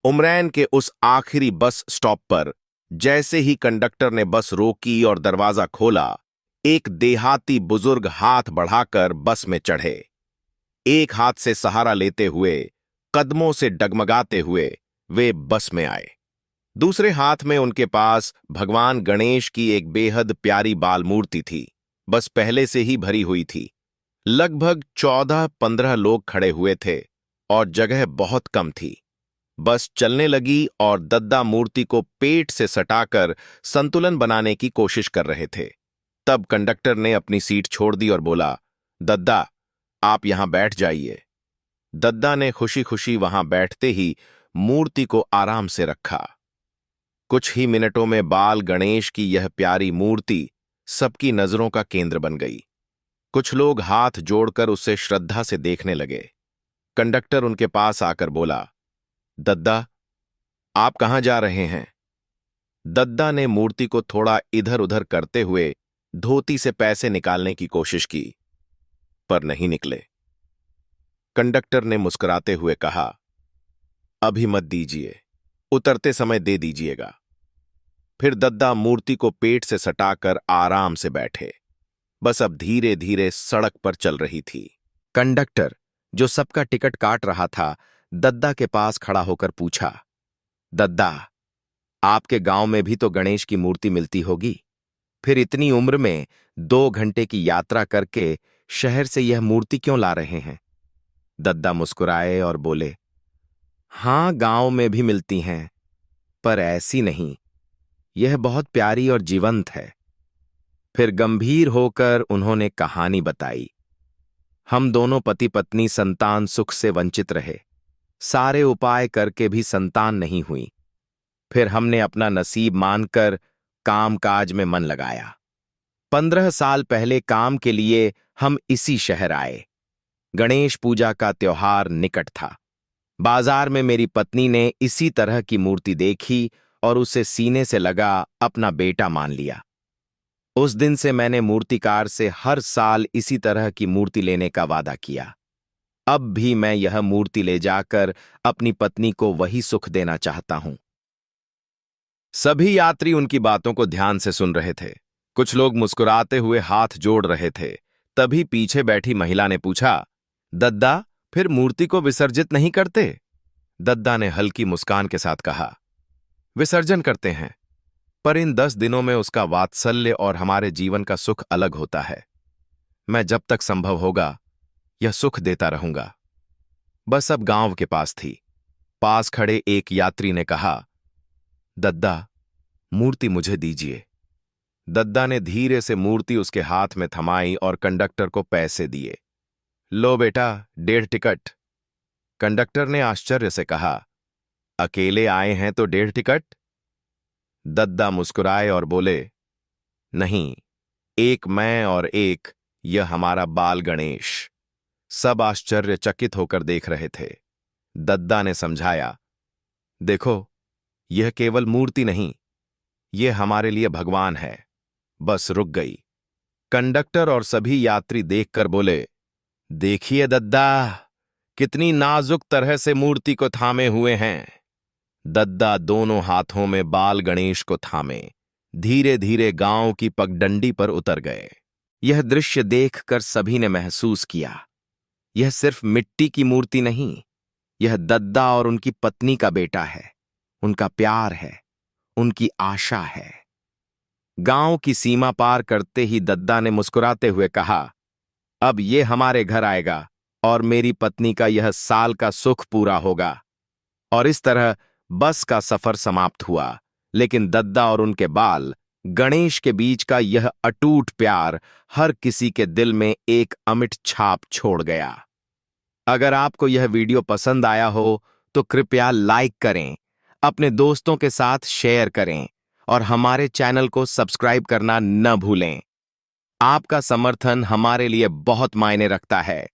उमरैन के उस आखिरी बस स्टॉप पर जैसे ही कंडक्टर ने बस रोकी और दरवाजा खोला, एक देहाती बुजुर्ग हाथ बढ़ाकर बस में चढ़े। एक हाथ से सहारा लेते हुए, कदमों से डगमगाते हुए वे बस में आए। दूसरे हाथ में उनके पास भगवान गणेश की एक बेहद प्यारी बाल मूर्ति थी। बस पहले से ही भरी हुई थी। लगभग 14-15 लोग खड़े हुए थे और जगह बहुत कम थी। बस चलने लगी और दद्दा मूर्ति को पेट से सटाकर संतुलन बनाने की कोशिश कर रहे थे। तब कंडक्टर ने अपनी सीट छोड़ दी और बोला, दद्दा, आप यहां बैठ जाइए। दद्दा ने खुशी खुशी वहां बैठते ही मूर्ति को आराम से रखा। कुछ ही मिनटों में बाल गणेश की यह प्यारी मूर्ति सबकी नजरों का केंद्र बन गई। कुछ लोग हाथ जोड़कर उसे श्रद्धा से देखने लगे। कंडक्टर उनके पास आकर बोला, दद्दा, आप कहां जा रहे हैं? दद्दा ने मूर्ति को थोड़ा इधर उधर करते हुए धोती से पैसे निकालने की कोशिश की, पर नहीं निकले। कंडक्टर ने मुस्कुराते हुए कहा, अभी मत दीजिए, उतरते समय दे दीजिएगा। फिर दद्दा मूर्ति को पेट से सटाकर आराम से बैठे। बस अब धीरे धीरे सड़क पर चल रही थी। कंडक्टर, जो सबका टिकट काट रहा था, दद्दा के पास खड़ा होकर पूछा, दद्दा, आपके गांव में भी तो गणेश की मूर्ति मिलती होगी, फिर इतनी उम्र में 2 घंटे की यात्रा करके शहर से यह मूर्ति क्यों ला रहे हैं? दद्दा मुस्कुराए और बोले, हां, गांव में भी मिलती हैं, पर ऐसी नहीं। यह बहुत प्यारी और जीवंत है। फिर गंभीर होकर उन्होंने कहानी बताई। हम दोनों पति पत्नी संतान सुख से वंचित रहे। सारे उपाय करके भी संतान नहीं हुई। फिर हमने अपना नसीब मानकर काम काज में मन लगाया। 15 साल पहले काम के लिए हम इसी शहर आए। गणेश पूजा का त्योहार निकट था। बाजार में मेरी पत्नी ने इसी तरह की मूर्ति देखी और उसे सीने से लगा अपना बेटा मान लिया। उस दिन से मैंने मूर्तिकार से हर साल इसी तरह की मूर्ति लेने का वादा किया। अब भी मैं यह मूर्ति ले जाकर अपनी पत्नी को वही सुख देना चाहता हूं। सभी यात्री उनकी बातों को ध्यान से सुन रहे थे। कुछ लोग मुस्कुराते हुए हाथ जोड़ रहे थे। तभी पीछे बैठी महिला ने पूछा, दद्दा, फिर मूर्ति को विसर्जित नहीं करते? दद्दा ने हल्की मुस्कान के साथ कहा, विसर्जन करते हैं, पर इन 10 दिनों में उसका वात्सल्य और हमारे जीवन का सुख अलग होता है। मैं जब तक संभव होगा यह सुख देता रहूंगा। बस अब गांव के पास थी। पास खड़े एक यात्री ने कहा, दद्दा, मूर्ति मुझे दीजिए। दद्दा ने धीरे से मूर्ति उसके हाथ में थमाई और कंडक्टर को पैसे दिए। लो बेटा, 1.5 टिकट। कंडक्टर ने आश्चर्य से कहा, अकेले आए हैं तो 1.5 टिकट? दद्दा मुस्कुराए और बोले, नहीं, एक मैं और एक यह हमारा बाल गणेश। सब आश्चर्यचकित होकर देख रहे थे। दद्दा ने समझाया, देखो, यह केवल मूर्ति नहीं, यह हमारे लिए भगवान है। बस रुक गई। कंडक्टर और सभी यात्री देखकर बोले, देखिए दद्दा, कितनी नाजुक तरह से मूर्ति को थामे हुए हैं। दद्दा दोनों हाथों में बाल गणेश को थामे धीरे धीरे गांव की पगडंडी पर उतर गए। यह दृश्य देखकर सभी ने महसूस किया, यह सिर्फ मिट्टी की मूर्ति नहीं, यह दद्दा और उनकी पत्नी का बेटा है, उनका प्यार है, उनकी आशा है। गांव की सीमा पार करते ही दद्दा ने मुस्कुराते हुए कहा, अब ये हमारे घर आएगा और मेरी पत्नी का यह साल का सुख पूरा होगा। और इस तरह बस का सफर समाप्त हुआ, लेकिन दद्दा और उनके बाल गणेश के बीच का यह अटूट प्यार हर किसी के दिल में एक अमिट छाप छोड़ गया। अगर आपको यह वीडियो पसंद आया हो तो कृपया लाइक करें, अपने दोस्तों के साथ शेयर करें और हमारे चैनल को सब्सक्राइब करना न भूलें। आपका समर्थन हमारे लिए बहुत मायने रखता है।